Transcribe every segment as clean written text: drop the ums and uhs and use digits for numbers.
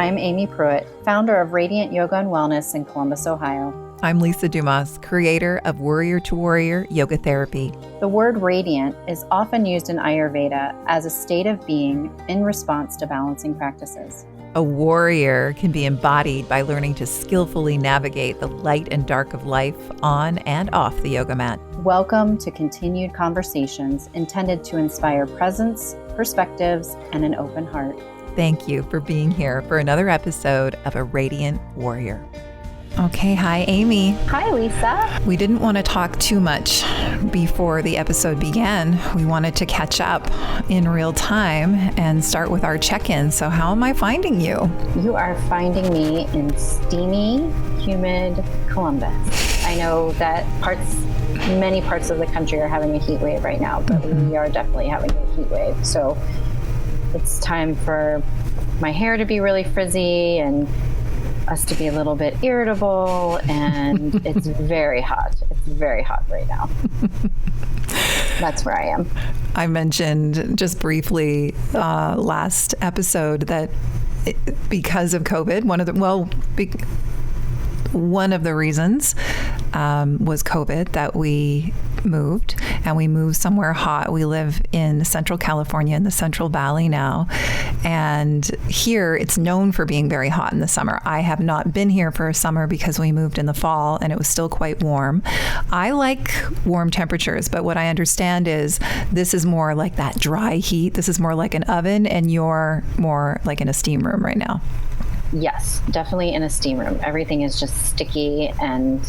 I'm Amy Pruitt, founder of Radiant Yoga and Wellness in Columbus, Ohio. I'm Lisa Dumas, creator of Worrier to Warrior Yoga Therapy. The word radiant is often used in Ayurveda as a state of being in response to balancing practices. A warrior can be embodied by learning to skillfully navigate the light and dark of life on and off the yoga mat. Welcome to continued conversations intended to inspire presence, perspectives, and an open heart. Thank you for being here for another episode of A Radiant Warrior. Okay, hi, Amy. Hi, Lisa. We didn't want to talk too much before the episode began. We wanted to catch up in real time and start with our check-in. So how am I finding you? You are finding me in steamy, humid Columbus. I know that many parts of the country are having a heat wave right now, but we are definitely having a heat wave. So it's time for my hair to be really frizzy and us to be a little bit irritable, and it's very hot. It's very hot right now. That's where I am. I mentioned just briefly last episode that because of COVID, one of the reasons was COVID that we moved, and we moved somewhere hot. We live in Central California in the Central Valley now, and here it's known for being very hot in the summer. I have not been here for a summer because we moved in the fall and it was still quite warm. I like warm temperatures, but what I understand is this is more like that dry heat. This is more like an oven, and you're more like in a steam room right now. Yes, definitely in a steam room. Everything is just sticky and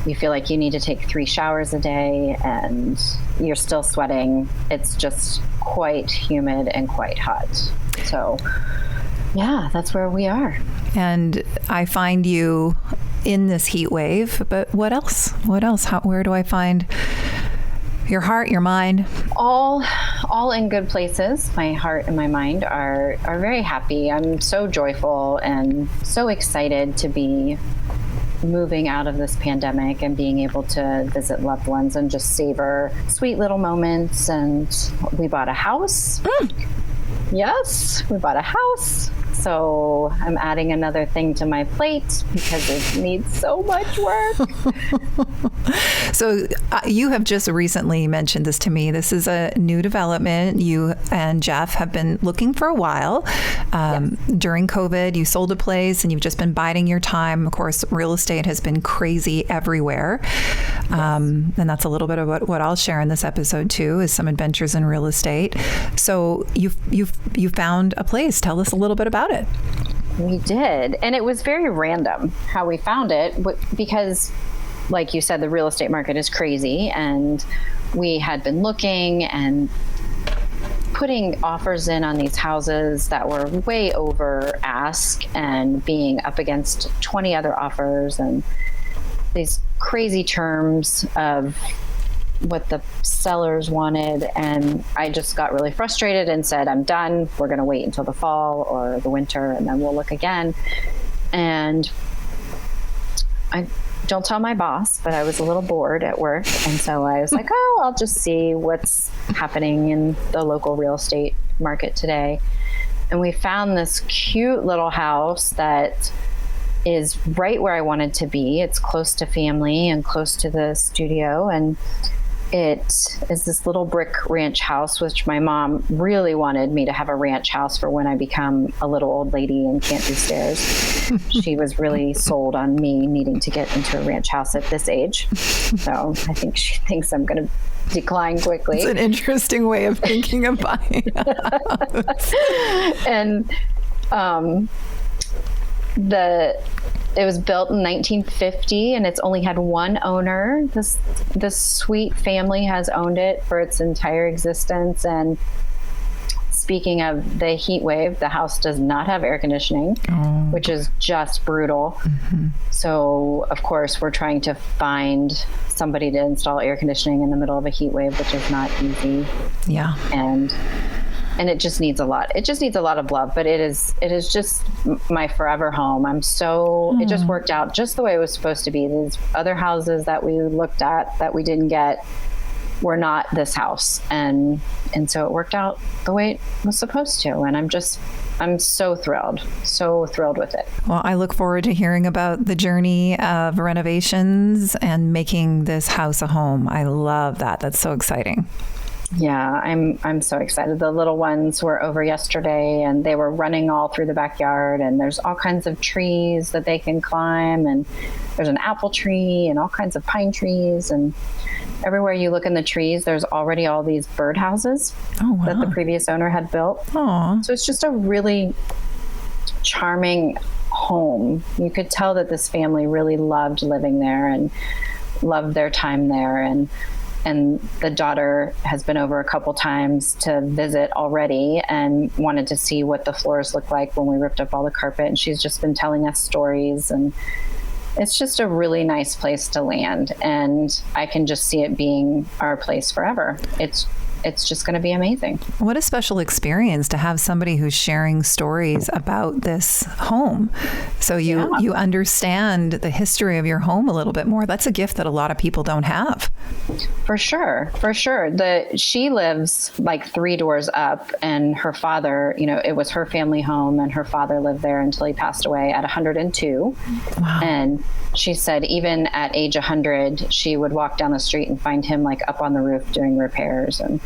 you feel like you need to take 3 showers a day and you're still sweating. It's just quite humid and quite hot. So yeah, that's where we are. And I find you in this heat wave, but what else? Where do I find your heart, your mind? All in good places. My heart and my mind are very happy. I'm so joyful and so excited to be moving out of this pandemic and being able to visit loved ones and just savor sweet little moments. And we bought a house. Yes, we bought a house. So I'm adding another thing to my plate because it needs so much work. So you have just recently mentioned this to me. This is a new development. You and Jeff have been looking for a while. Yes. During COVID, you sold a place and you've just been biding your time. Of course, real estate has been crazy everywhere. Yes. And that's a little bit of what I'll share in this episode too, is some adventures in real estate. So you found a place. Tell us a little bit about it. We did. And it was very random how we found it because, like you said, the real estate market is crazy. And we had been looking and putting offers in on these houses that were way over ask and being up against 20 other offers and these crazy terms of what the sellers wanted. And I just got really frustrated and said, I'm done. We're going to wait until the fall or the winter and then we'll look again. And I don't tell my boss, but I was a little bored at work. And so I was like, I'll just see what's happening in the local real estate market today. And we found this cute little house that is right where I wanted to be. It's close to family and close to the studio. And it is this little brick ranch house, which my mom really wanted me to have a ranch house for when I become a little old lady and can't do stairs. She was really sold on me needing to get into a ranch house at this age. So I think she thinks I'm going to decline quickly. It's an interesting way of thinking of buying a house. And it was built in 1950 and it's only had one owner. This sweet family has owned it for its entire existence. And speaking of the heat wave, the house does not have air conditioning, which is just brutal. Mm-hmm. So of course we're trying to find somebody to install air conditioning in the middle of a heat wave, which is not easy. Yeah. And it just needs a lot. It just needs a lot of love, but it is just my forever home. It just worked out just the way it was supposed to be. These other houses that we looked at that we didn't get, were not this house. And so it worked out the way it was supposed to. And I'm so thrilled with it. Well, I look forward to hearing about the journey of renovations and making this house a home. I love that. That's so exciting. Yeah, I'm so excited. The little ones were over yesterday and they were running all through the backyard, and there's all kinds of trees that they can climb, and there's an apple tree and all kinds of pine trees, and everywhere you look in the trees, there's already all these birdhouses that the previous owner had built. Aww. So it's just a really charming home. You could tell that this family really loved living there and loved their time there. And the daughter has been over a couple times to visit already and wanted to see what the floors look like when we ripped up all the carpet. And she's just been telling us stories, and it's just a really nice place to land. And I can just see it being our place forever. It's just going to be amazing. What a special experience to have somebody who's sharing stories about this home. So you understand the history of your home a little bit more. That's a gift that a lot of people don't have. For sure. She lives like 3 doors up, and her father, it was her family home, and her father lived there until he passed away at 102. Wow. And she said even at age 100, she would walk down the street and find him like up on the roof doing repairs. And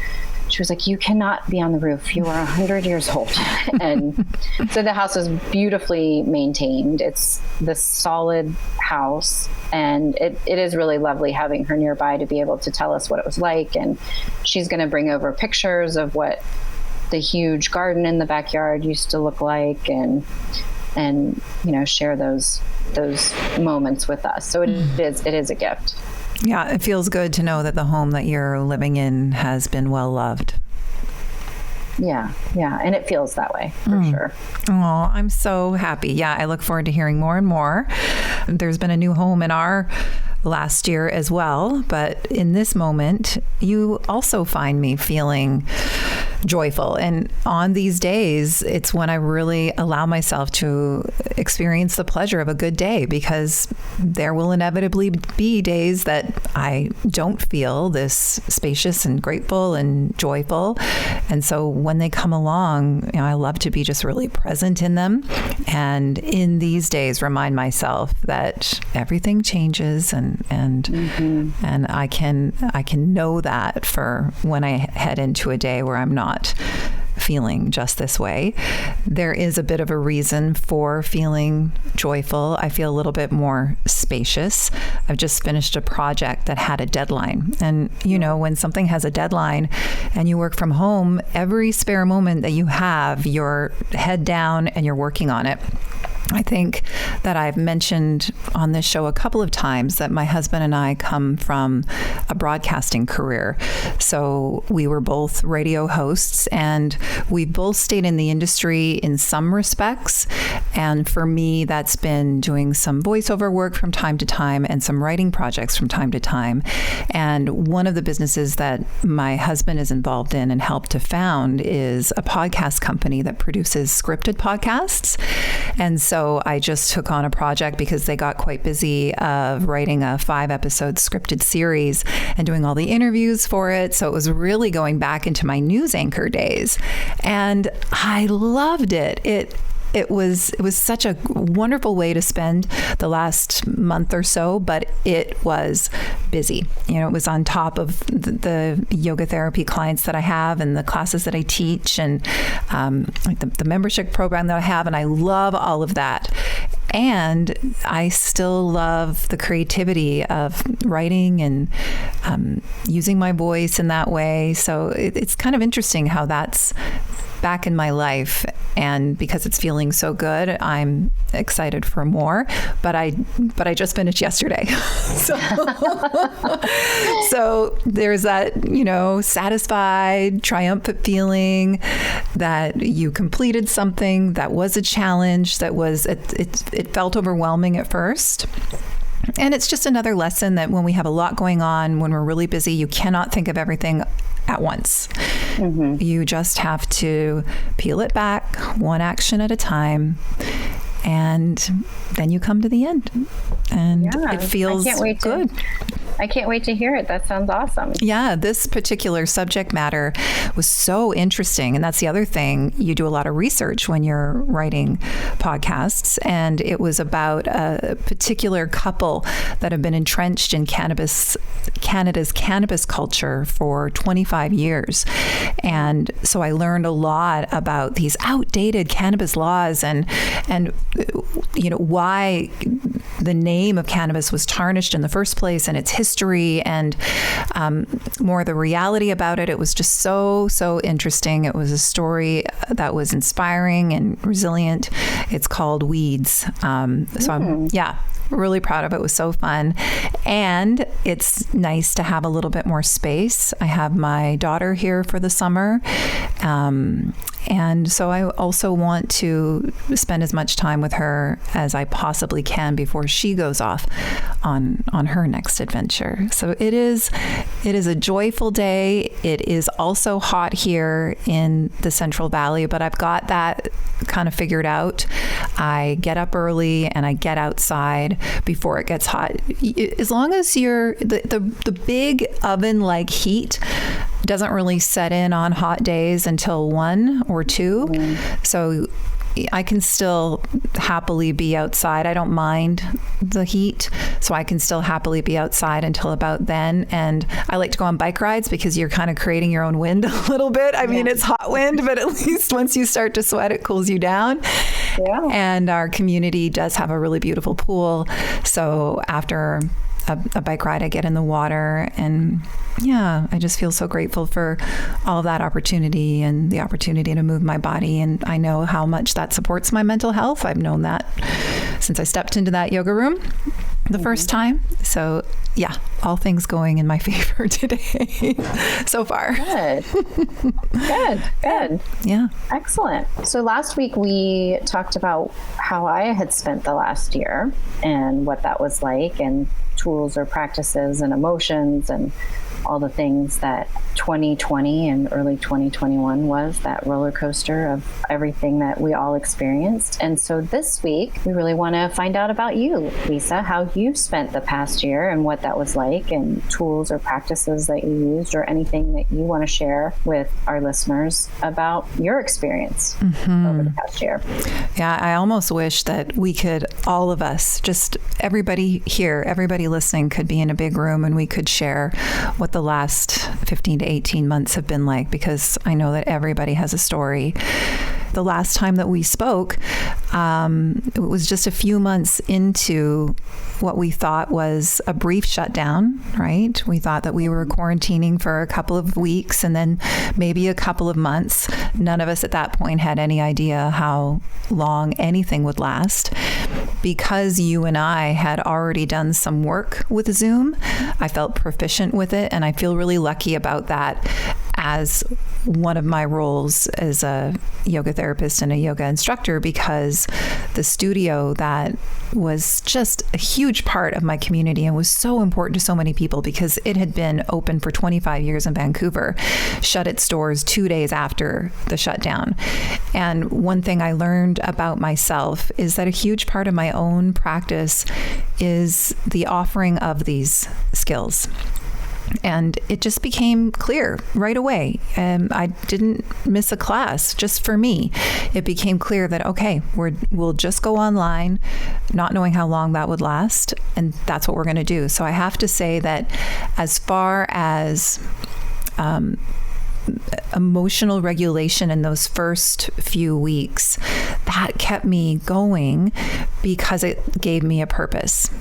she was like, "You cannot be on the roof. You are 100 years old." And so the house is beautifully maintained. It's this solid house, and it is really lovely having her nearby to be able to tell us what it was like. And she's going to bring over pictures of what the huge garden in the backyard used to look like, and share those moments with us. So it is a gift. Yeah, it feels good to know that the home that you're living in has been well loved. Yeah, and it feels that way for sure. Oh, I'm so happy. Yeah, I look forward to hearing more and more. There's been a new home in our last year as well, but in this moment, you also find me feeling joyful. And on these days, it's when I really allow myself to experience the pleasure of a good day, because there will inevitably be days that I don't feel this spacious and grateful and joyful. And so when they come along, I love to be just really present in them. And in these days, remind myself that everything changes, and I can know that for when I head into a day where I'm not feeling just this way. There is a bit of a reason for feeling joyful. I feel a little bit more spacious. I've just finished a project that had a deadline. And, when something has a deadline and you work from home, every spare moment that you have, you're head down and you're working on it. I think that I've mentioned on this show a couple of times that my husband and I come from a broadcasting career. So we were both radio hosts, and we both stayed in the industry in some respects. And for me, that's been doing some voiceover work from time to time and some writing projects from time to time. And one of the businesses that my husband is involved in and helped to found is a podcast company that produces scripted podcasts. And so I just took on a project because they got quite busy of writing a 5-episode scripted series and doing all the interviews for it. So it was really going back into my news anchor days. And I loved it. It was such a wonderful way to spend the last month or so, but it was busy. It was on top of the yoga therapy clients that I have and the classes that I teach, and like the membership program that I have, and I love all of that. And I still love the creativity of writing and using my voice in that way. So it's kind of interesting how that's back in my life, and because it's feeling so good, I'm excited for more. But I just finished yesterday, so there's that satisfied, triumphant feeling that you completed something that was a challenge. That was it felt overwhelming at first. And it's just another lesson that when we have a lot going on, when we're really busy, you cannot think of everything at once. Mm-hmm. You just have to peel it back one action at a time, and then you come to the end, and it feels I can't wait good. I can't wait to hear it. That sounds awesome. Yeah, this particular subject matter was so interesting. And that's the other thing. You do a lot of research when you're writing podcasts. And it was about a particular couple that have been entrenched in Canada's cannabis culture for 25 years. And so I learned a lot about these outdated cannabis laws and why the name of cannabis was tarnished in the first place and its history and more the reality about it. It was just so interesting. It was a story that was inspiring and resilient. It's called Weeds. I'm really proud of it. It was so fun. And it's nice to have a little bit more space. I have my daughter here for the summer. And so I also want to spend as much time with her as I possibly can before she goes off on her next adventure. So it is a joyful day. It is also hot here in the Central Valley, but I've got that kind of figured out. I get up early and I get outside before it gets hot. As long as the big oven-like heat doesn't really set in on hot days until 1 or 2. So I can still happily be outside. I don't mind the heat, so I can still happily be outside until about then. And I like to go on bike rides because you're kind of creating your own wind a little bit. I mean, it's hot wind, but at least once you start to sweat, it cools you down. Yeah. And our community does have a really beautiful pool. So after a bike ride, I get in the water, and I just feel so grateful for all of that opportunity and the opportunity to move my body. And I know how much that supports my mental health. I've known that since I stepped into that yoga room the first time. So all things going in my favor today so far. Good. Yeah. Excellent. So last week we talked about how I had spent the last year and what that was like, and tools or practices and emotions and all the things that 2020 and early 2021 was, that roller coaster of everything that we all experienced. And so this week, we really want to find out about you, Lisa, how you spent the past year and what that was like, and tools or practices that you used, or anything that you want to share with our listeners about your experience over the past year. Yeah, I almost wish that we could, all of us, just everybody here, everybody listening, could be in a big room and we could share what the last 15 to 18 months have been like, because I know that everybody has a story. The last time that we spoke, it was just a few months into what we thought was a brief shutdown, right? We thought that we were quarantining for a couple of weeks and then maybe a couple of months. None of us at that point had any idea how long anything would last. Because you and I had already done some work with Zoom, I felt proficient with it, and I feel really lucky about that as one of my roles as a yoga therapist and a yoga instructor, because the studio that was just a huge part of my community and was so important to so many people, because it had been open for 25 years in Vancouver, shut its doors 2 days after the shutdown. And one thing I learned about myself is that a huge part of my own practice is the offering of these skills. And it just became clear right away. I didn't miss a class just for me. It became clear that, okay, we'll just go online, not knowing how long that would last. And that's what we're going to do. So I have to say that as far as emotional regulation in those first few weeks, that kept me going because it gave me a purpose.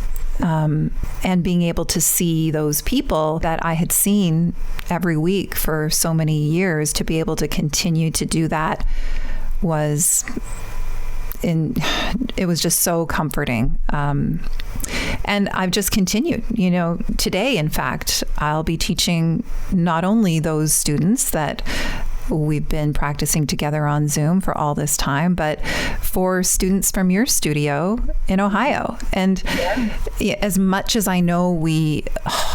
And being able to see those people that I had seen every week for so many years, to be able to continue to do that it was just so comforting. And I've just continued, today, in fact, I'll be teaching not only those students that we've been practicing together on Zoom for all this time, but for students from your studio in Ohio. And as much as I know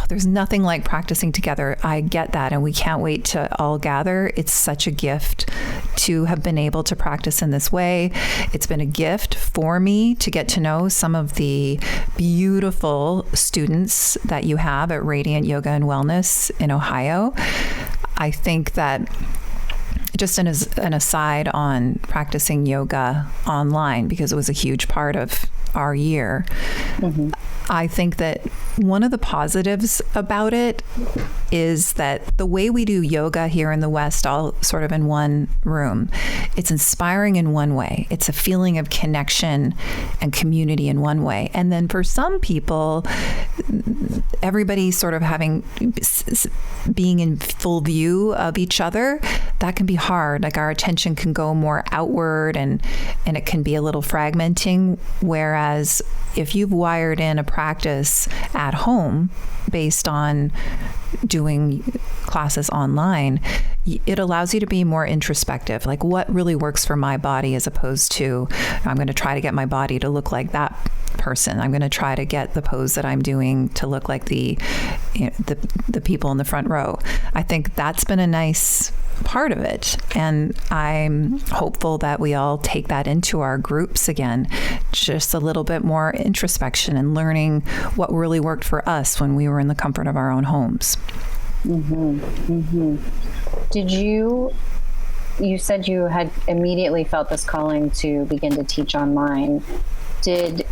there's nothing like practicing together, I get that, and we can't wait to all gather. It's such a gift to have been able to practice in this way. It's been a gift for me to get to know some of the beautiful students that you have at Radiant Yoga and Wellness in Ohio. I think that, just an aside on practicing yoga online, because it was a huge part of our year, I think that one of the positives about it is that the way we do yoga here in the West, all sort of in one room, it's inspiring in one way. It's a feeling of connection and community in one way. And then for some people, everybody sort of being in full view of each other, that can be hard. Like our attention can go more outward and it can be a little fragmenting. Whereas if you've wired in a practice at home based on doing classes online, it allows you to be more introspective, like what really works for my body, as opposed to I'm going to try to get my body to look like that person. I'm going to try to get the pose that I'm doing to look like the people in the front row. I think that's been a nice part of it. And I'm hopeful that we all take that into our groups again, just a little bit more introspection and learning what really worked for us when we were in the comfort of our own homes. Did you said you had immediately felt this calling to begin to teach online. Did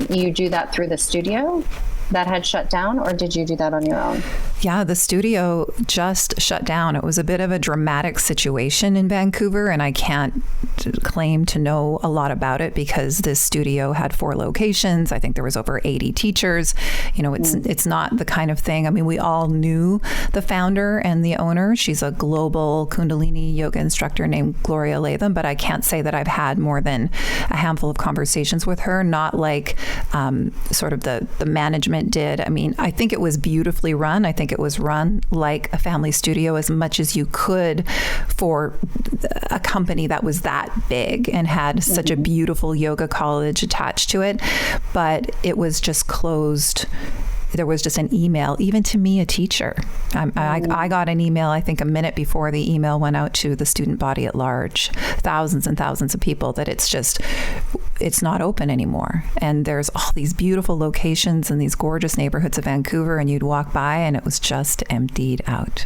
you do that through the studio that had shut down, or did you do that on your own? Yeah, the studio just shut down. It was a bit of a dramatic situation in Vancouver, and I can't claim to know a lot about it because this studio had 4 locations. I think there was over 80 teachers. It's not the kind of thing. I mean, we all knew the founder and the owner. She's a global Kundalini yoga instructor named Gloria Latham, but I can't say that I've had more than a handful of conversations with her, not like sort of the management did. I mean, I think it was beautifully run. I think it was run like a family studio as much as you could for a company that was that big and had such a beautiful yoga college attached to it. But it was just closed. There was just an email, even to me, a teacher. I got an email, I think, a minute before the email went out to the student body at large, thousands and thousands of people, that it's not open anymore. And there's all these beautiful locations in these gorgeous neighborhoods of Vancouver, and you'd walk by and it was just emptied out.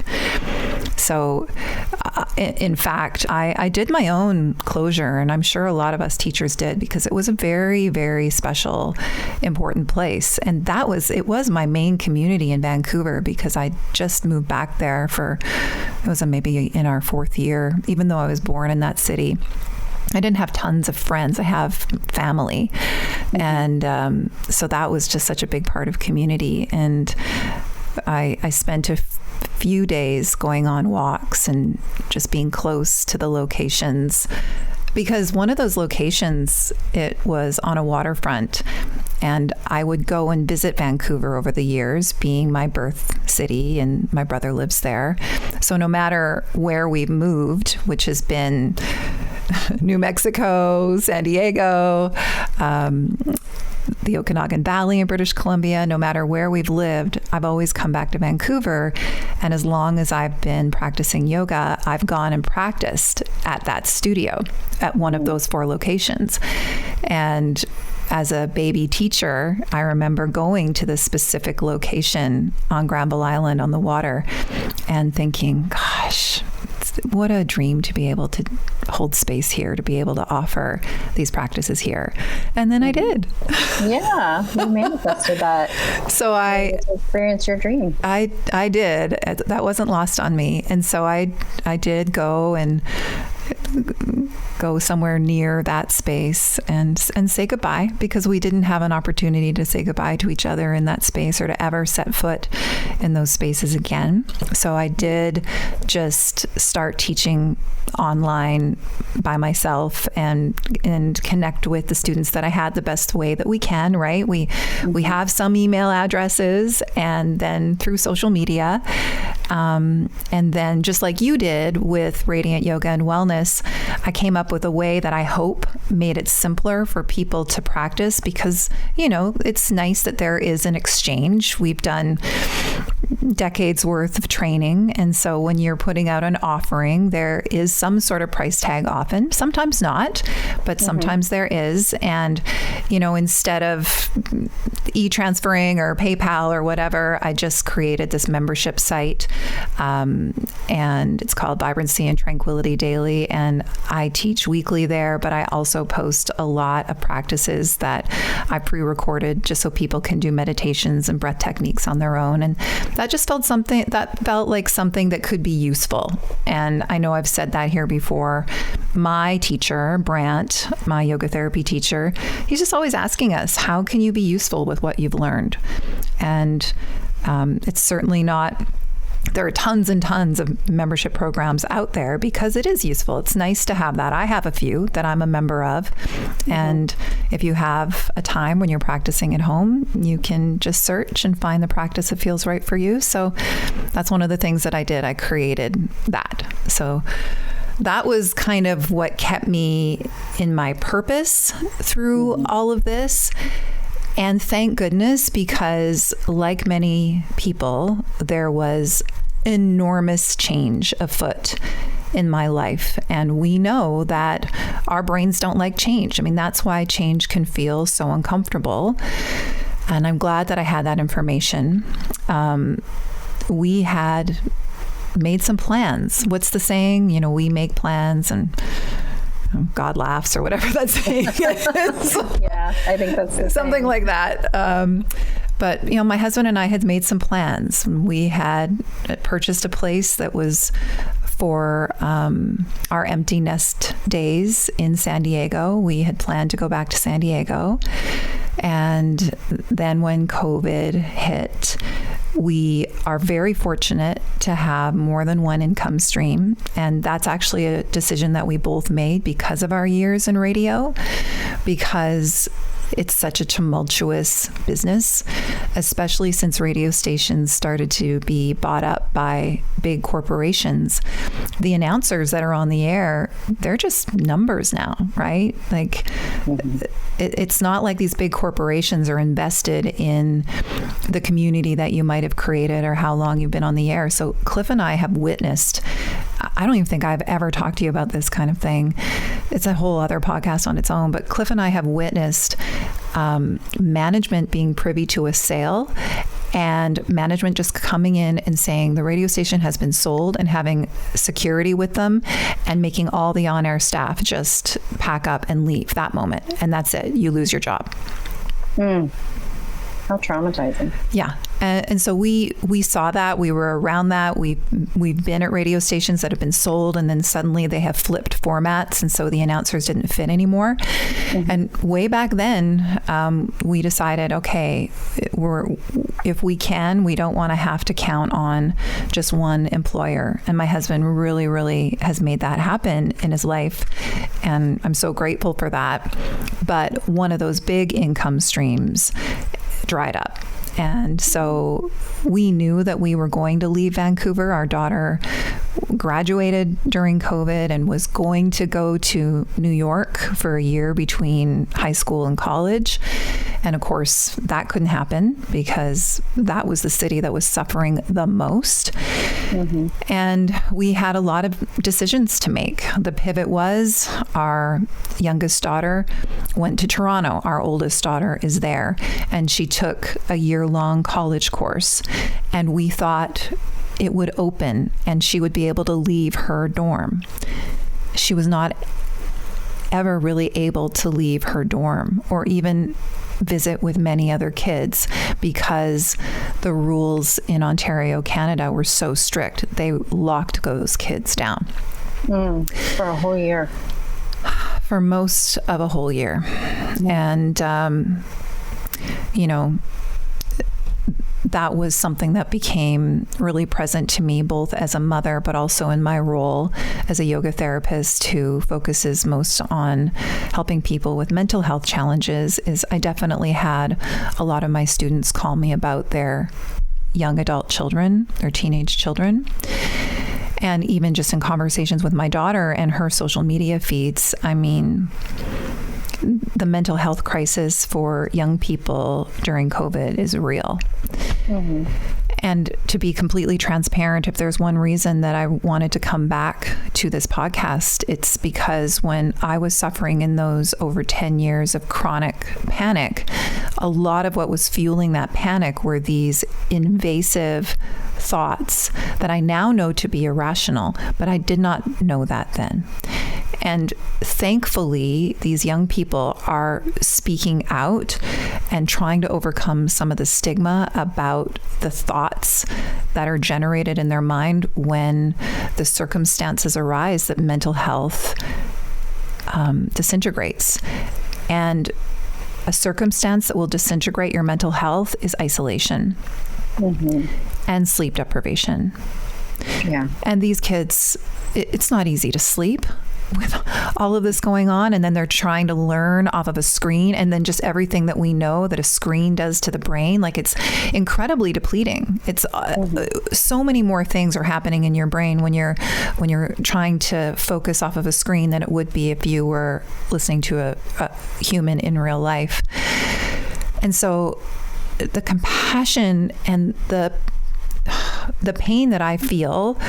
So, in fact, I did my own closure, and I'm sure a lot of us teachers did, because it was a very, very special, important place. And it was my main community in Vancouver, because I just moved back there it was maybe in our 4th year, even though I was born in that city. I didn't have tons of friends. I have family. And so that was just such a big part of community. And I spent a few days going on walks and just being close to the locations, because one of those locations, it was on a waterfront, and I would go and visit Vancouver over the years, being my birth city, and my brother lives there. So no matter where we've moved, which has been New Mexico, San Diego, the Okanagan Valley in British Columbia, no matter where we've lived, I've always come back to Vancouver. And as long as I've been practicing yoga, I've gone and practiced at that studio at one of those 4 locations. And as a baby teacher, I remember going to this specific location on Granville Island on the water and thinking, gosh, what a dream to be able to hold space here, to be able to offer these practices here. And then I did. Yeah, you manifested that. So I experienced your dream. I did. That wasn't lost on me. And so I did go somewhere near that space and say goodbye, because we didn't have an opportunity to say goodbye to each other in that space, or to ever set foot in those spaces again. So I did just start teaching online by myself and connect with the students that I had the best way that we can, right? We have some email addresses, and then through social media, and then just like you did with Radiant Yoga and Wellness, I came up with a way that I hope made it simpler for people to practice, because, it's nice that there is an exchange. We've done decades worth of training. And so when you're putting out an offering, there is some sort of price tag often, sometimes not, but sometimes there is. And, instead of e-transferring or PayPal or whatever, I just created this membership site. And it's called Vibrancy and Tranquility Daily. And I teach weekly there, but I also post a lot of practices that I pre-recorded just so people can do meditations and breath techniques on their own. And that just felt like something that could be useful. And I know I've said that here before. My teacher, Brant, my yoga therapy teacher, he's just always asking us, how can you be useful with what you've learned? And it's certainly not. There are tons and tons of membership programs out there because it is useful. It's nice to have that. I have a few that I'm a member of. And if you have a time when you're practicing at home, you can just search and find the practice that feels right for you. So that's one of the things that I did. I created that. So that was kind of what kept me in my purpose through all of this. And thank goodness, because like many people, there was enormous change afoot in my life. And we know that our brains don't like change. I mean, that's why change can feel so uncomfortable. And I'm glad that I had that information. We had made some plans. What's the saying? We make plans and God laughs, or whatever that saying is. Yeah, I think that's something like that. But my husband and I had made some plans. We had purchased a place that was for our empty nest days in San Diego. We had planned to go back to San Diego. And then when COVID hit, we are very fortunate to have more than one income stream. And that's actually a decision that we both made because of our years in radio, because it's such a tumultuous business, especially since radio stations started to be bought up by big corporations. The announcers that are on the air, they're just numbers now, right? Like, it's not like these big corporations are invested in the community that you might have created or how long you've been on the air. So Cliff and I have witnessed, I don't even think I've ever talked to you about this kind of thing. It's a whole other podcast on its own, but Cliff and I have witnessed management being privy to a sale, and management just coming in and saying the radio station has been sold and having security with them and making all the on-air staff just pack up and leave that moment. And that's it. You lose your job. How traumatizing. Yeah. And so we saw that. We were around that. We've been at radio stations that have been sold, and then suddenly they have flipped formats, and so the announcers didn't fit anymore. And way back then, we decided, okay, if we can, we don't want to have to count on just one employer. And my husband really, really has made that happen in his life, and I'm so grateful for that. But one of those big income streams dried up. And so we knew that we were going to leave Vancouver. Our daughter graduated during COVID and was going to go to New York for a year between high school and college. And of course, that couldn't happen because that was the city that was suffering the most. And we had a lot of decisions to make. The pivot was our youngest daughter went to Toronto. Our oldest daughter is there, and she took a year-long college course. And we thought it would open and she would be able to leave her dorm. She was not ever really able to leave her dorm or even visit with many other kids because the rules in Ontario, Canada were so strict. They locked those kids down. For a whole year. For most of a whole year. And, that was something that became really present to me, both as a mother, but also in my role as a yoga therapist who focuses most on helping people with mental health challenges. Is I definitely had a lot of my students call me about their young adult children, their teenage children. And even just in conversations with my daughter and her social media feeds, I mean, the mental health crisis for young people during COVID is real. And to be completely transparent, if there's one reason that I wanted to come back to this podcast, it's because when I was suffering in those over 10 years of chronic panic, a lot of what was fueling that panic were these invasive thoughts that I now know to be irrational, but I did not know that then. And thankfully, these young people are speaking out and trying to overcome some of the stigma about the thoughts that are generated in their mind when the circumstances arise that mental health disintegrates. And a circumstance that will disintegrate your mental health is isolation and sleep deprivation. Yeah. And these kids, it's not easy to sleep with all of this going on, and then they're trying to learn off of a screen, and then just everything that we know that a screen does to the brain, like it's incredibly depleting. It's so many more things are happening in your brain when you're trying to focus off of a screen than it would be if you were listening to a human in real life. And so the compassion and the pain that I feel,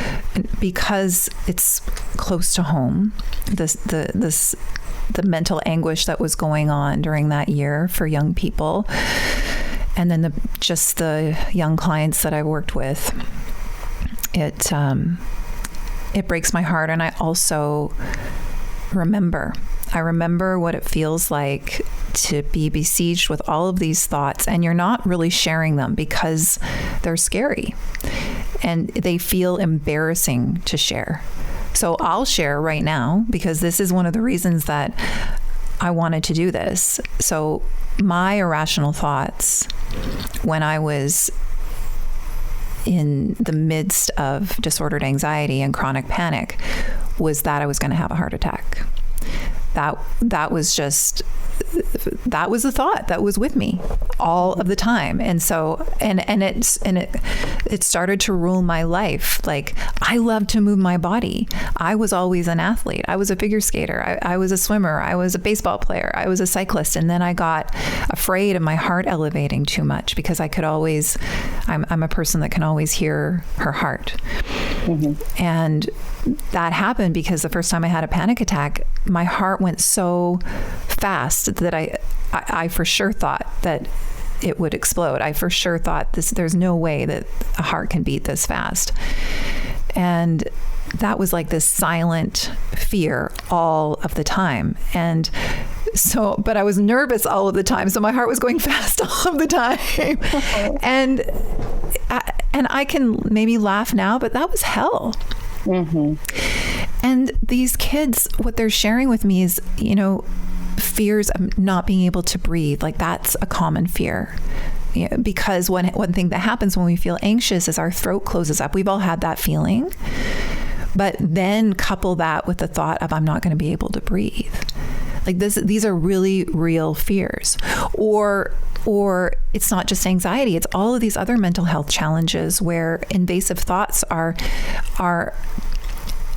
because it's close to home, the mental anguish that was going on during that year for young people, and then the young clients that I worked with, it breaks my heart. And I also remember what it feels like to be besieged with all of these thoughts, and you're not really sharing them because they're scary and they feel embarrassing to share. So I'll share right now because this is one of the reasons that I wanted to do this. So my irrational thoughts when I was in the midst of disordered anxiety and chronic panic was that I was going to have a heart attack. That was the thought that was with me all of the time. And so, and it started to rule my life. Like, I love to move my body. I was always an athlete. I was a figure skater. I was a swimmer. I was a baseball player. I was a cyclist. And then I got afraid of my heart elevating too much because I could always, I'm a person that can always hear her heart. And that happened because the first time I had a panic attack, my heart went so fast that I for sure thought that it would explode. I for sure thought there's no way that a heart can beat this fast. And that was like this silent fear all of the time. And so, but I was nervous all of the time. So my heart was going fast all of the time. And I can maybe laugh now, but that was hell. And these kids, what they're sharing with me is, fears of not being able to breathe. Like, that's a common fear. Because one thing that happens when we feel anxious is our throat closes up. We've all had that feeling. But then couple that with the thought of, I'm not going to be able to breathe. Like, these are really real fears. Or it's not just anxiety, it's all of these other mental health challenges where invasive thoughts are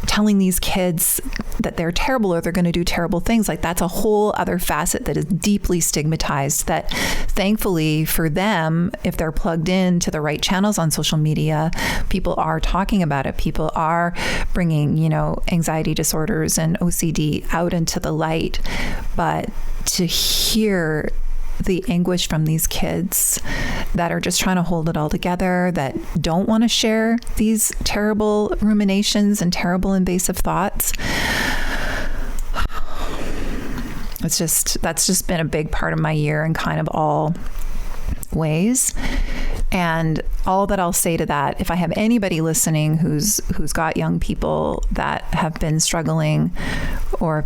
telling these kids that they're terrible or they're going to do terrible things. Like, that's a whole other facet that is deeply stigmatized, that thankfully for them, if they're plugged in to the right channels on social media, people are talking about it. People are bringing, anxiety disorders and OCD out into the light. But to hear the anguish from these kids that are just trying to hold it all together, that don't want to share these terrible ruminations and terrible invasive thoughts. That's just been a big part of my year in kind of all ways. And all that I'll say to that, if I have anybody listening who's got young people that have been struggling, or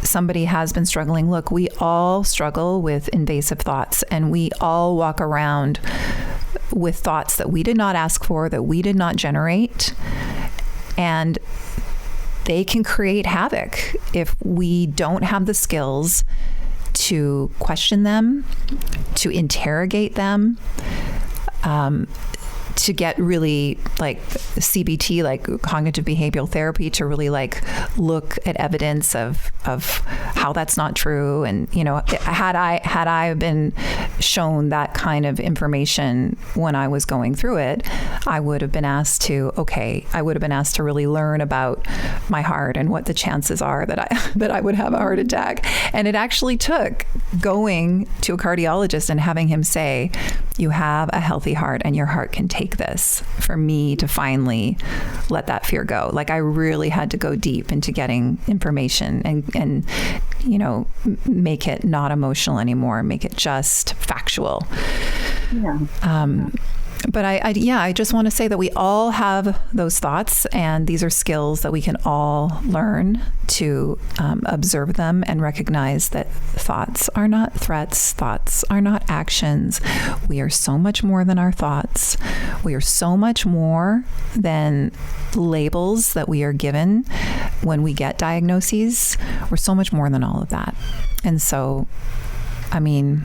somebody has been struggling, look, we all struggle with invasive thoughts, and we all walk around with thoughts that we did not ask for, that we did not generate, and they can create havoc if we don't have the skills to question them, to interrogate them, to get really like CBT, like cognitive behavioral therapy, to really like look at evidence of how that's not true. And, had I been shown that kind of information when I was going through it, I would have been asked to really learn about my heart and what the chances are that I would have a heart attack. And it actually took going to a cardiologist and having him say, you have a healthy heart and your heart can take this, for me to finally let that fear go. Like, I really had to go deep into getting information and make it not emotional anymore, make it just factual. Yeah. But I just want to say that we all have those thoughts, and these are skills that we can all learn to observe them and recognize that thoughts are not threats. Thoughts are not actions. We are so much more than our thoughts. We are so much more than labels that we are given when we get diagnoses. We're so much more than all of that. And so, I mean,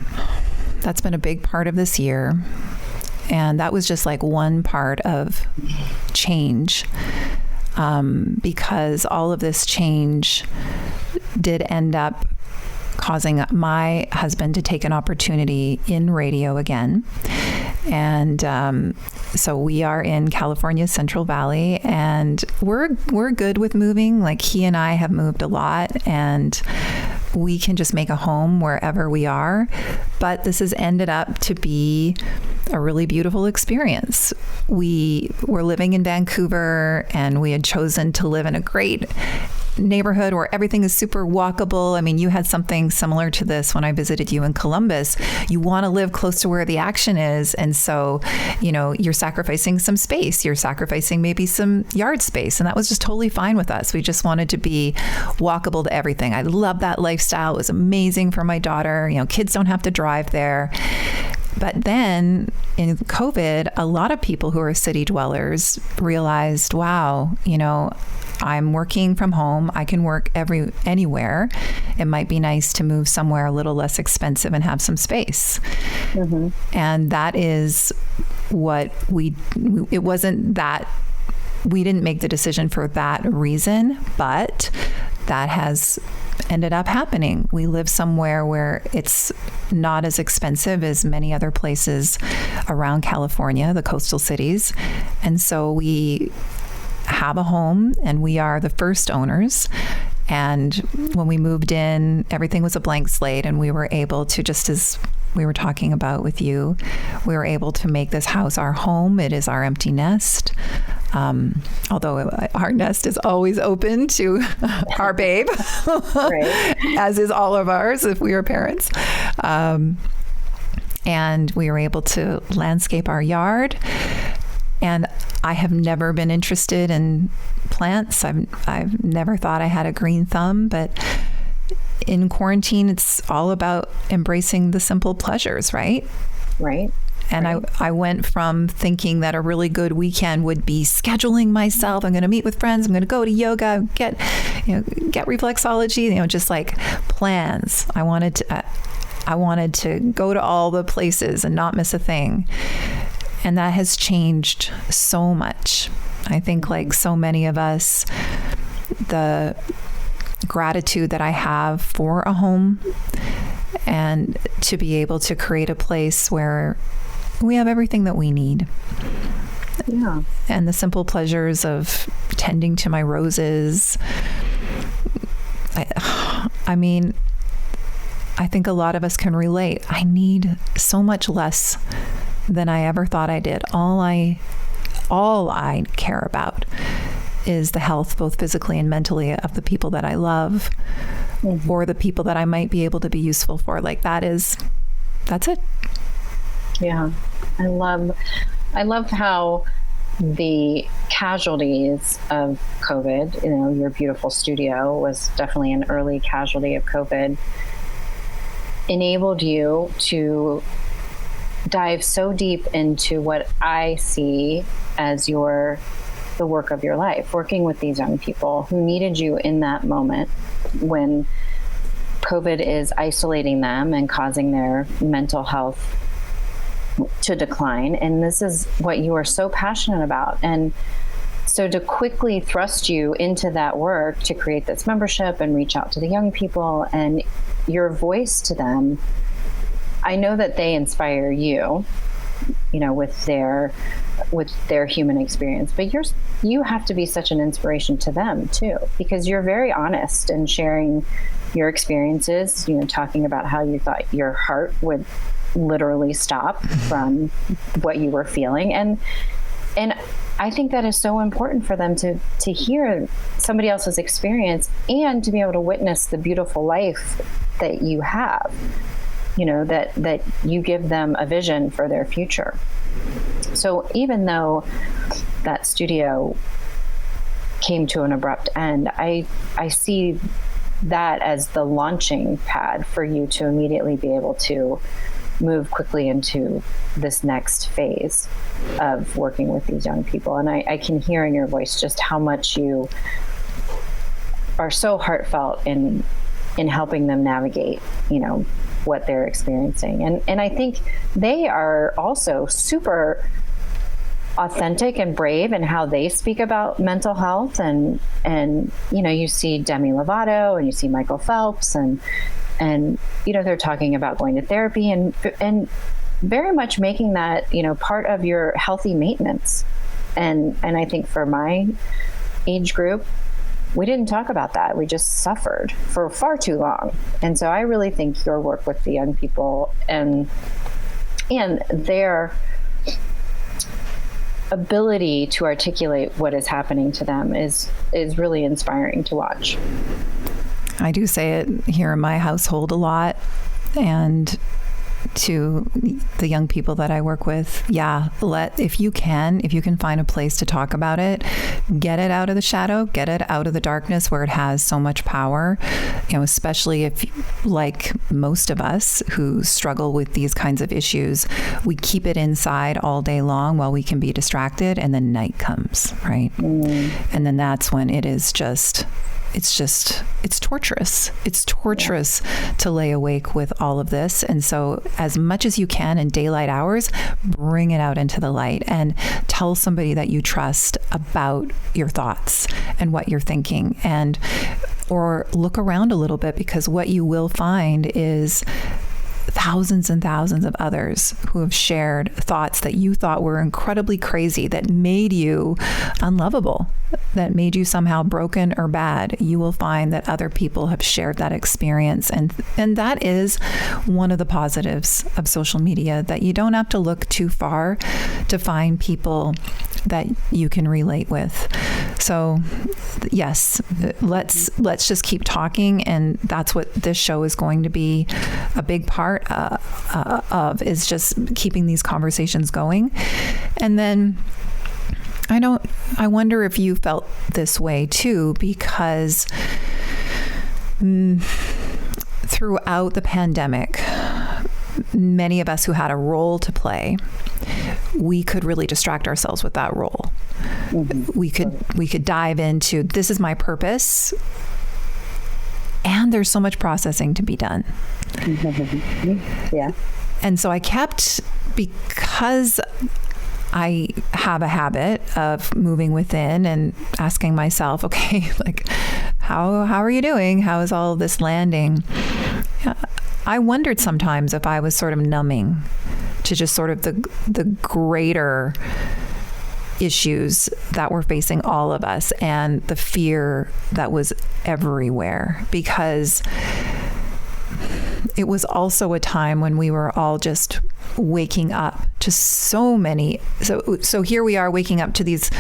that's been a big part of this year. And that was just like one part of change, because all of this change did end up causing my husband to take an opportunity in radio again. And so we are in California's Central Valley, and we're good with moving. Like, he and I have moved a lot, and we can just make a home wherever we are. But this has ended up to be a really beautiful experience. We were living in Vancouver, and we had chosen to live in a great neighborhood where everything is super walkable. I mean, you had something similar to this when I visited you in Columbus. You want to live close to where the action is. And so, you're sacrificing some space. You're sacrificing maybe some yard space. And that was just totally fine with us. We just wanted to be walkable to everything. I love that lifestyle. It was amazing for my daughter. Kids don't have to drive there. But then in COVID, a lot of people who are city dwellers realized, wow, I'm working from home. I can work anywhere. It might be nice to move somewhere a little less expensive and have some space. Mm-hmm. And that is what it wasn't that we didn't make the decision for that reason, but that has ended up happening. We live somewhere where it's not as expensive as many other places around California, the coastal cities. And so we have a home, and we are the first owners. And when we moved in, everything was a blank slate, and we were able to, just as we were talking about with you, we were able to make this house our home. It is our empty nest. Although our nest is always open to our babe, as is all of ours if we are parents. And we were able to landscape our yard. And I have never been interested in plants. I've never thought I had a green thumb, but in quarantine, it's all about embracing the simple pleasures, right? Right. And I went from thinking that a really good weekend would be scheduling myself. I'm going to meet with friends. I'm going to go to yoga, get reflexology, just like plans. I wanted to go to all the places and not miss a thing. And that has changed so much. I think, like so many of us, the gratitude that I have for a home and to be able to create a place where we have everything that we need. Yeah. And the simple pleasures of tending to my roses. I mean, I think a lot of us can relate. I need so much less than I ever thought I did. All I care about is the health, both physically and mentally, of the people that I love, mm-hmm. or the people that I might be able to be useful for. Like, that's it. Yeah. I love how the casualties of COVID, your beautiful studio was definitely an early casualty of COVID, enabled you to dive so deep into what I see as the work of your life, working with these young people who needed you in that moment when COVID is isolating them and causing their mental health to decline. And this is what you are so passionate about. And so to quickly thrust you into that work to create this membership and reach out to the young people and your voice to them, I know that they inspire you, with their human experience, but you have to be such an inspiration to them too, because you're very honest and sharing your experiences, talking about how you thought your heart would literally stop from what you were feeling. And I think that is so important for them to hear somebody else's experience and to be able to witness the beautiful life that you have, that you give them a vision for their future. So even though that studio came to an abrupt end, I see that as the launching pad for you to immediately be able to move quickly into this next phase of working with these young people. And I can hear in your voice just how much you are so heartfelt in helping them navigate, what they're experiencing. And I think they are also super authentic and brave in how they speak about mental health. And you see Demi Lovato and you see Michael Phelps and they're talking about going to therapy and very much making that, part of your healthy maintenance. And I think for my age group, we didn't talk about that. We just suffered for far too long. And so I really think your work with the young people and their ability to articulate what is happening to them is really inspiring to watch. I do say it here in my household a lot, and to the young people that I work with, if you can find a place to talk about it, get it out of the shadow, get it out of the darkness where it has so much power, especially if, like most of us who struggle with these kinds of issues, we keep it inside all day long while we can be distracted, and then night comes, right? And then that's when it's torturous. It's torturous to lay awake with all of this. And so as much as you can in daylight hours, bring it out into the light and tell somebody that you trust about your thoughts and what you're thinking, or look around a little bit, because what you will find is thousands and thousands of others who have shared thoughts that you thought were incredibly crazy, that made you unlovable, that made you somehow broken or bad. You will find that other people have shared that experience. And that is one of the positives of social media, that you don't have to look too far to find people that you can relate with. So yes, let's just keep talking. And that's what this show is going to be a big part of, is just keeping these conversations going. And then I wonder if you felt this way too, because throughout the pandemic, many of us who had a role to play, we could really distract ourselves with that role. Mm-hmm. We could dive into, this is my purpose, and there's so much processing to be done. Mm-hmm. Yeah. And so I kept, because I have a habit of moving within and asking myself, okay, like, how are you doing? How is all of this landing? I wondered sometimes if I was sort of numbing to just sort of the greater issues that were facing all of us and the fear that was everywhere, because it was also a time when we were all just waking up to so many. So here we are waking up to these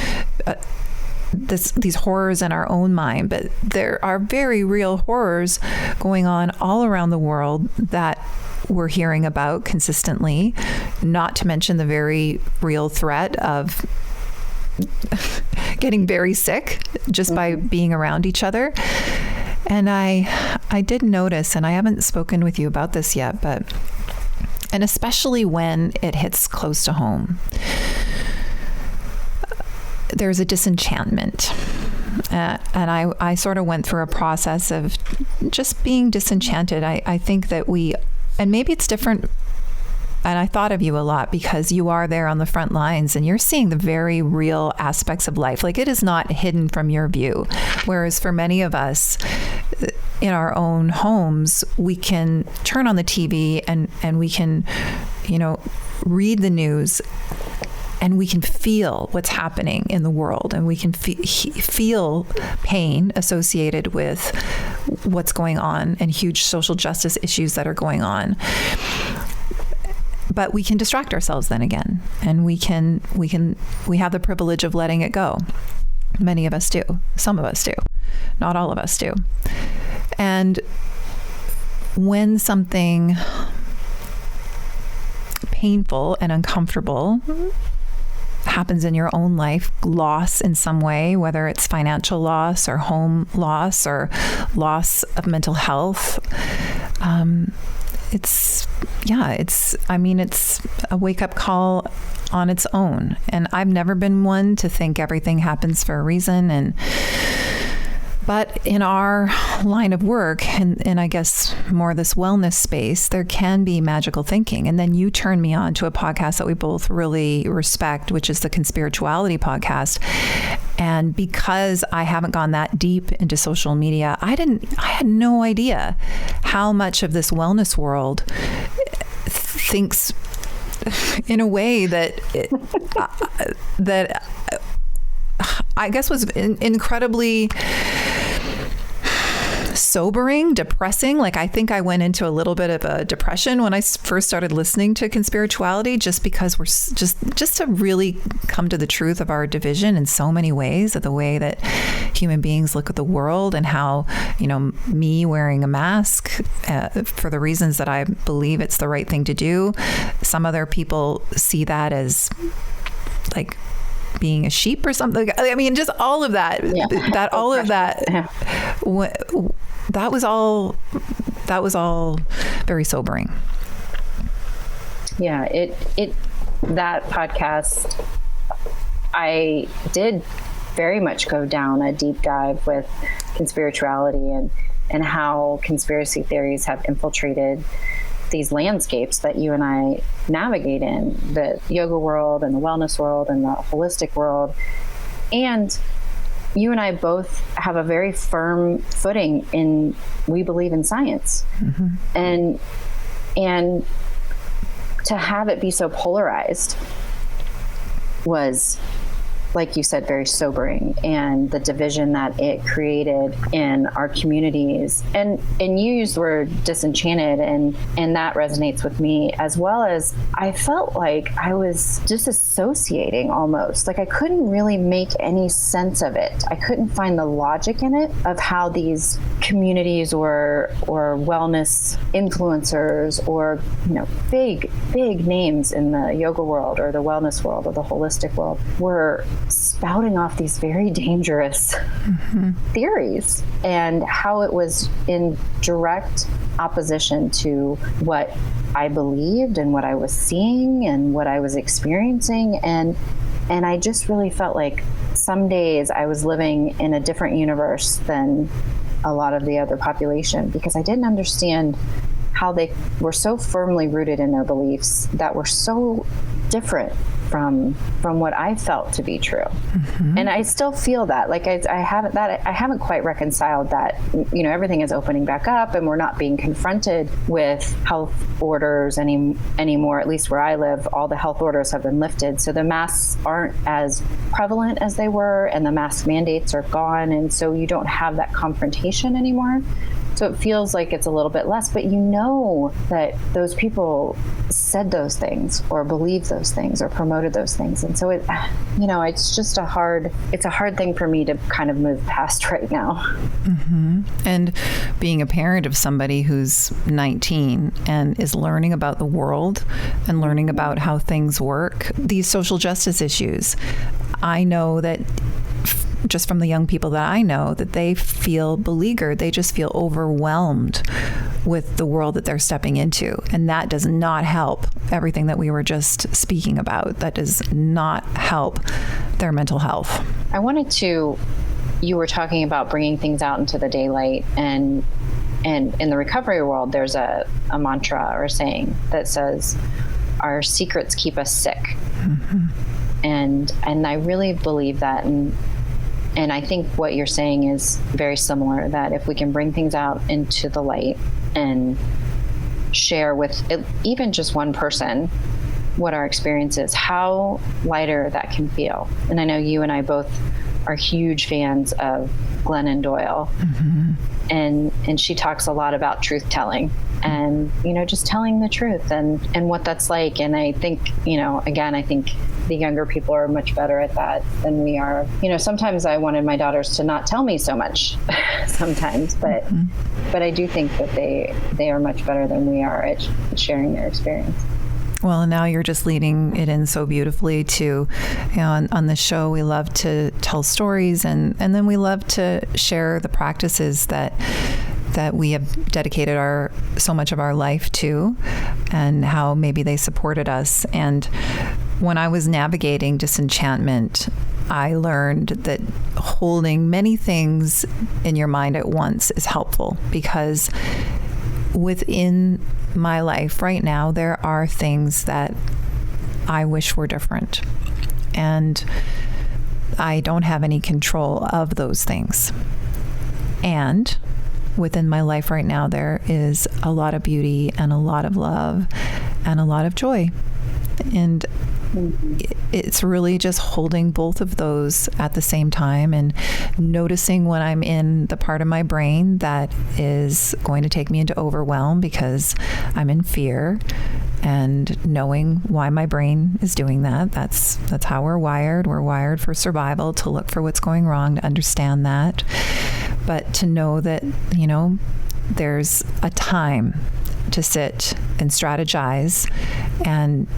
horrors in our own mind, but there are very real horrors going on all around the world that we're hearing about consistently, not to mention the very real threat of getting very sick just by being around each other. And I did notice, and I haven't spoken with you about this yet, and especially when it hits close to home, there's a disenchantment. And I sort of went through a process of just being disenchanted. I think that and maybe it's different, and I thought of you a lot because you are there on the front lines and you're seeing the very real aspects of life. Like, it is not hidden from your view. Whereas for many of us, in our own homes, we can turn on the TV and we can, read the news, and we can feel what's happening in the world, and we can feel pain associated with what's going on and huge social justice issues that are going on. But we can distract ourselves then again, and we have the privilege of letting it go. Many of us do. Some of us do. Not all of us do. And when something painful and uncomfortable happens in your own life, loss in some way, whether it's financial loss or home loss or loss of mental health, it's a wake-up call on its own. And I've never been one to think everything happens for a reason. But in our line of work, and I guess more this wellness space, there can be magical thinking. And then you turned me on to a podcast that we both really respect, which is the Conspirituality podcast. And because I haven't gone that deep into social media, I had no idea how much of this wellness world thinks in a way that I guess was incredibly sobering, depressing. Like, I think I went into a little bit of a depression when I first started listening to Conspirituality, just because we're just to really come to the truth of our division in so many ways, of the way that human beings look at the world, and how, me wearing a mask for the reasons that I believe it's the right thing to do, some other people see that as like being a sheep or something. I mean, just all of that, that was all very sobering. Yeah, that podcast, I did very much go down a deep dive with conspirituality and how conspiracy theories have infiltrated these landscapes that you and I navigate in, the yoga world and the wellness world and the holistic world. And you and I both have a very firm footing in, we believe in science. Mm-hmm. And to have it be so polarized was, like you said, very sobering, and the division that it created in our communities. And you used the word disenchanted, and that resonates with me, as well as I felt like I was disassociating almost. Like I couldn't really make any sense of it. I couldn't find the logic in it of how these communities or wellness influencers or big names in the yoga world or the wellness world or the holistic world were spouting off these very dangerous theories, and how it was in direct opposition to what I believed and what I was seeing and what I was experiencing. And I just really felt like some days I was living in a different universe than a lot of the other population, because I didn't understand how they were so firmly rooted in their beliefs that were so different from what I felt to be true. Mm-hmm. And I still feel that, like I haven't quite reconciled that, everything is opening back up and we're not being confronted with health orders anymore. At least where I live, all the health orders have been lifted. So the masks aren't as prevalent as they were, and the mask mandates are gone. And so you don't have that confrontation anymore. So it feels like it's a little bit less, but that those people said those things or believed those things or promoted those things. And so it's just a hard thing for me to kind of move past right now. Mm-hmm. And being a parent of somebody who's 19 and is learning about the world and learning about how things work, these social justice issues, I know that just from the young people that I know, that they feel beleaguered. They just feel overwhelmed with the world that they're stepping into. And that does not help everything that we were just speaking about. That does not help their mental health. You were talking about bringing things out into the daylight, and in the recovery world, there's a mantra or a saying that says, our secrets keep us sick. Mm-hmm. And I really believe that. And And I think what you're saying is very similar, that if we can bring things out into the light and share with even just one person what our experience is, how lighter that can feel. And I know you and I both are huge fans of Glennon Doyle. Mm-hmm. And she talks a lot about truth telling and, just telling the truth and what that's like. And I think, again, I think the younger people are much better at that than we are. Sometimes I wanted my daughters to not tell me so much sometimes, but I do think that they are much better than we are at sharing their experience. Well, and now you're just leading it in so beautifully to, on the show, we love to tell stories and then we love to share the practices that we have dedicated so much of our life to, and how maybe they supported us. And when I was navigating disenchantment, I learned that holding many things in your mind at once is helpful, because within my life right now, there are things that I wish were different. And I don't have any control of those things. And within my life right now, there is a lot of beauty and a lot of love and a lot of joy. And it's really just holding both of those at the same time and noticing when I'm in the part of my brain that is going to take me into overwhelm because I'm in fear, and knowing why my brain is doing that. That's how we're wired. We're wired for survival, to look for what's going wrong, to understand that. But to know that, there's a time to sit and strategize and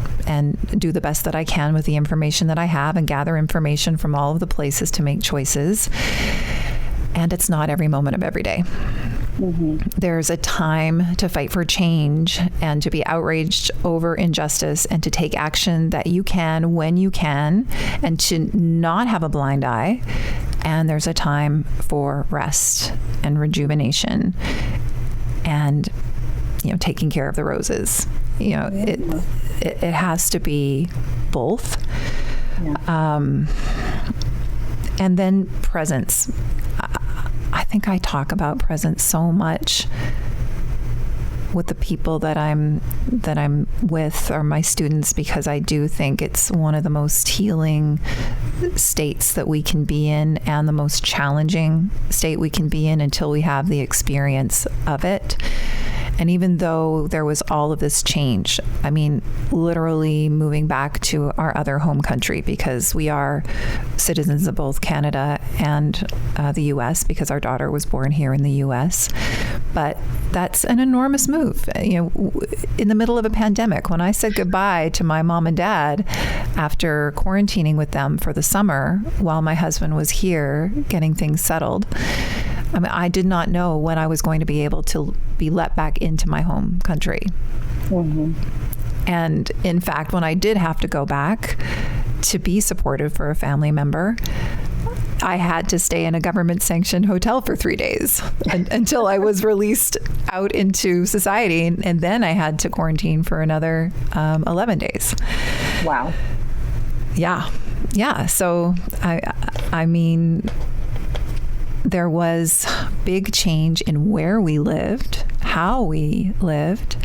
do the best that I can with the information that I have, and gather information from all of the places to make choices. And it's not every moment of every day. Mm-hmm. There's a time to fight for change and to be outraged over injustice and to take action that you can when you can, and to not have a blind eye. And there's a time for rest and rejuvenation and taking care of the roses. It has to be both. Yeah. And then presence. I think I talk about presence so much with the people that I'm with, or my students, because I do think it's one of the most healing states that we can be in, and the most challenging state we can be in until we have the experience of it. And even though there was all of this change, I mean, literally moving back to our other home country, because we are citizens of both Canada and the U.S., because our daughter was born here in the U.S. But that's an enormous move. In the middle of a pandemic, when I said goodbye to my mom and dad after quarantining with them for the summer while my husband was here getting things settled, I mean, I did not know when I was going to be able to be let back into my home country. Mm-hmm. And in fact, when I did have to go back to be supportive for a family member, I had to stay in a government-sanctioned hotel for 3 days until I was released out into society. And then I had to quarantine for another 11 days. Wow. Yeah. Yeah. So, I mean, there was big change in where we lived, how we lived.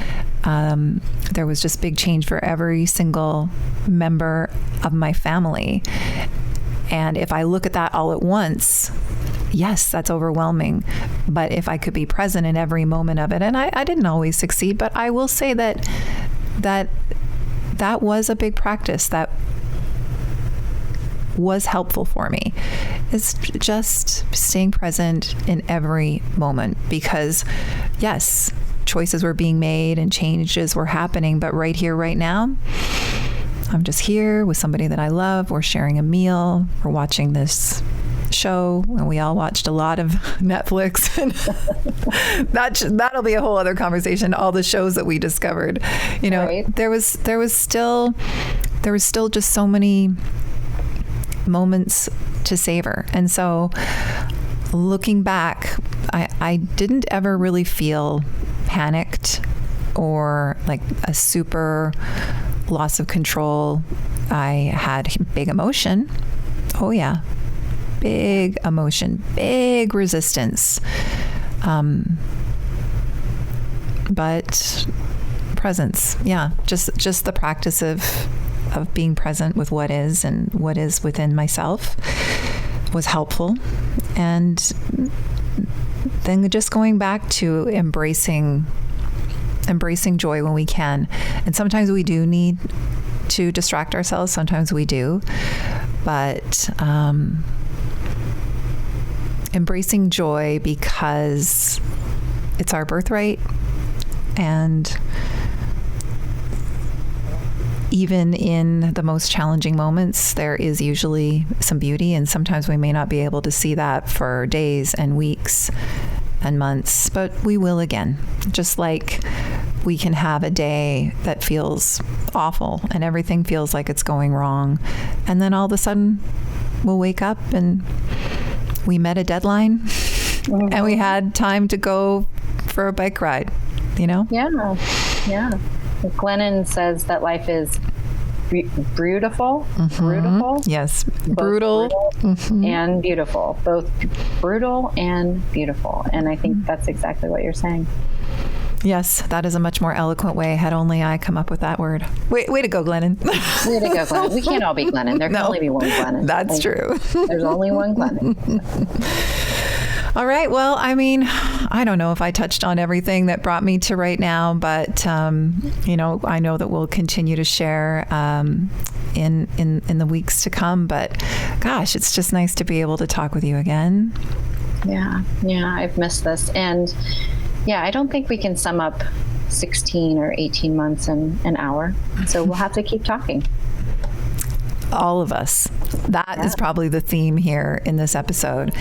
There was just big change for every single member of my family. And if I look at that all at once, yes, that's overwhelming. But if I could be present in every moment of it, and I didn't always succeed, but I will say that was a big practice that was helpful for me. It's just staying present in every moment, because yes, choices were being made and changes were happening, but right here, right now, I'm just here with somebody that I love. We're sharing a meal. We're watching this show, and we all watched a lot of Netflix. And that'll be a whole other conversation. All the shows that we discovered, right. there was still just so many moments to savor. And so looking back, I didn't ever really feel panicked or like a super loss of control. I had big emotion. Oh yeah. big emotion, big resistance. But presence, yeah, just the practice of being present with what is and what is within myself was helpful. And then just going back to embracing joy when we can. And sometimes we do need to distract ourselves. Sometimes we do. But embracing joy because it's our birthright. And even in the most challenging moments, there is usually some beauty. And sometimes we may not be able to see that for days and weeks and months, but we will again. Just like we can have a day that feels awful and everything feels like it's going wrong. And then all of a sudden we'll wake up and we met a deadline and we had time to go for a bike ride, you know? Yeah. Glennon says that life is beautiful. Yes. Brutal and beautiful, both brutal and beautiful. And I think that's exactly what you're saying. Yes, that is a much more eloquent way. Had only I come up with that word. Way to go, Glennon. Way to go, Glennon. We can't all be Glennon. There can only be one Glennon. That's true. There's only one Glennon. All right. Well, I mean, I don't know if I touched on everything that brought me to right now, but, I know that we'll continue to share in the weeks to come. But gosh, it's just nice to be able to talk with you again. Yeah, I've missed this. And yeah, I don't think we can sum up 16 or 18 months in an hour. So we'll have to keep talking. All of us. That is probably the theme here in this episode.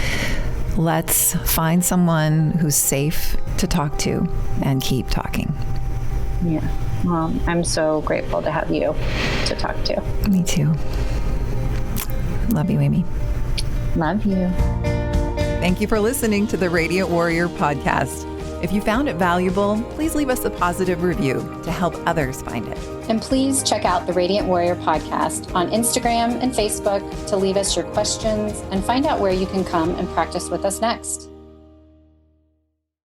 Let's find someone who's safe to talk to and keep talking. Yeah. Well, I'm so grateful to have you to talk to. Me too. Love you, Amy. Love you. Thank you for listening to the Radiant Warrior podcast. If you found it valuable, please leave us a positive review to help others find it. And please check out the Radiant Warrior podcast on Instagram and Facebook to leave us your questions and find out where you can come and practice with us next.